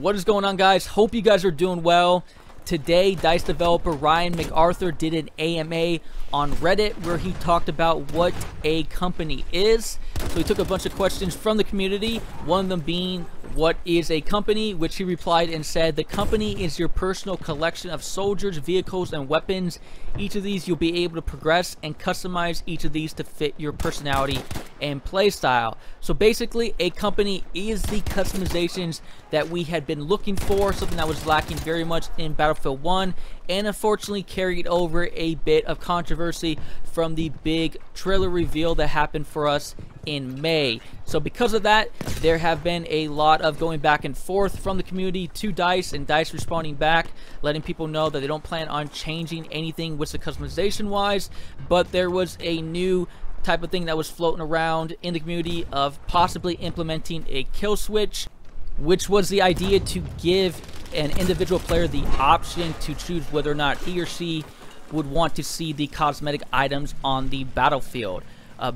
What is going on, guys? Hope you guys are doing well. Today, DICE developer Ryan MacArthur did an AMA on Reddit where he talked about what a company is. So he took a bunch of questions from the community, one of them being, what is a company? Which he replied and said, the company is your personal collection of soldiers, vehicles, and weapons. Each of these you'll be able to progress and customize each of these to fit your personality and play style. So basically, a company is the customizations that we had been looking for, something that was lacking very much in Battlefield 1, and unfortunately carried over a bit of controversy from the big trailer reveal that happened for us in May. So because of that, there have been a lot of going back and forth from the community to DICE, and DICE responding back, letting people know that they don't plan on changing anything with the customization wise, but there was a new type of thing that was floating around in the community of possibly implementing a kill switch, which was the idea to give an individual player the option to choose whether or not he or she would want to see the cosmetic items on the battlefield.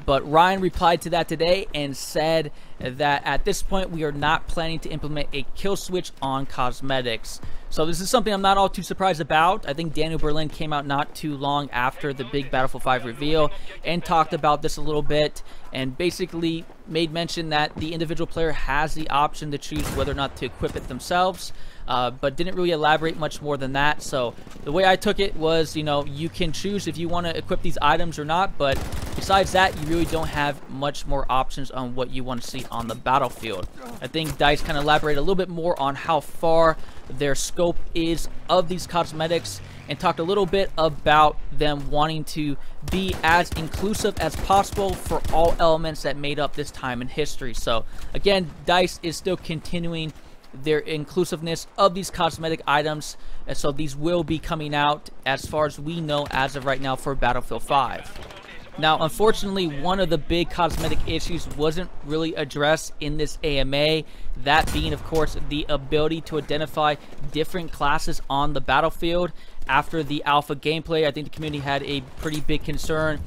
But Ryan replied to that today and said that at this point we are not planning to implement a kill switch on cosmetics. So this is something I'm not all too surprised about. I think Daniel Berlin came out not too long after the big Battlefield 5 reveal and talked about this a little bit and basically made mention that the individual player has the option to choose whether or not to equip it themselves. But didn't really elaborate much more than that. So the way I took it was, you know, you can choose if you want to equip these items or not, but besides that, you really don't have much more options on what you want to see on the battlefield. I think DICE kind of elaborated a little bit more on how far their scope is of these cosmetics and talked a little bit about them wanting to be as inclusive as possible for all elements that made up this time in history. So again, DICE is still continuing their inclusiveness of these cosmetic items, and so these will be coming out as far as we know as of right now for Battlefield 5. Now, unfortunately, one of the big cosmetic issues wasn't really addressed in this AMA, that being, of course, the ability to identify different classes on the battlefield. After the alpha gameplay, I think the community had a pretty big concern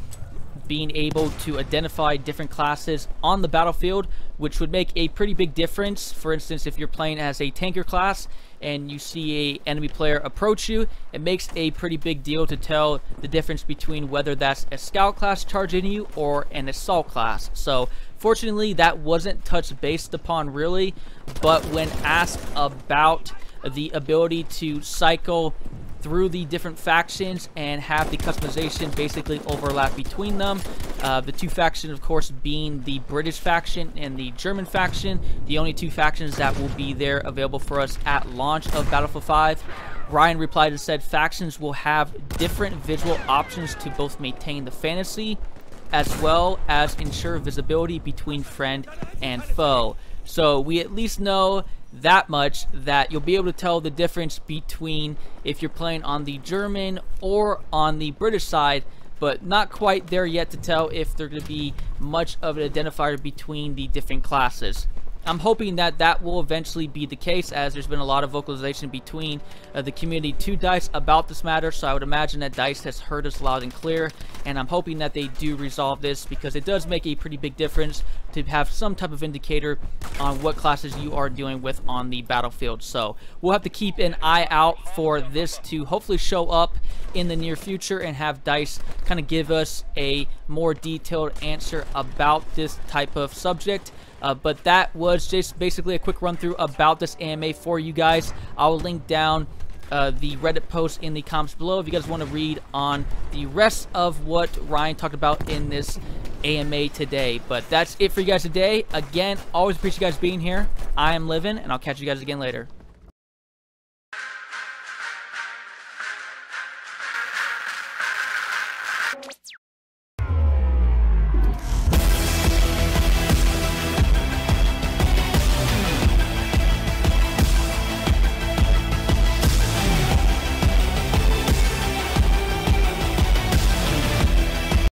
being able to identify different classes on the battlefield, which would make a pretty big difference. For instance, if you're playing as a tanker class and you see a enemy player approach you, it makes a pretty big deal to tell the difference between whether that's a scout class charging you or an assault class. So fortunately, that wasn't touched based upon really, but when asked about the ability to cycle through the different factions and have the customization basically overlap between them. The two factions, of course, being the British faction and the German faction, the only two factions that will be there available for us at launch of Battlefield 5. Ryan replied and said factions will have different visual options to both maintain the fantasy as well as ensure visibility between friend and foe. So we at least know that much, that you'll be able to tell the difference between if you're playing on the German or on the British side, but not quite there yet to tell if there's going to be much of an identifier between the different classes. I'm hoping that that will eventually be the case, as there's been a lot of vocalization between the community to DICE about this matter, so I would imagine that DICE has heard us loud and clear, and I'm hoping that they do resolve this, because it does make a pretty big difference to have some type of indicator on what classes you are dealing with on the battlefield. So we'll have to keep an eye out for this to hopefully show up in the near future and have DICE kind of give us a more detailed answer about this type of subject. But that was just basically a quick run through about this AMA for you guys. I'll link down the Reddit post in the comments below if you guys want to read on the rest of what Ryan talked about in this AMA today. But that's it for you guys today. Again, always appreciate you guys being here. I am Livin', and I'll catch you guys again later.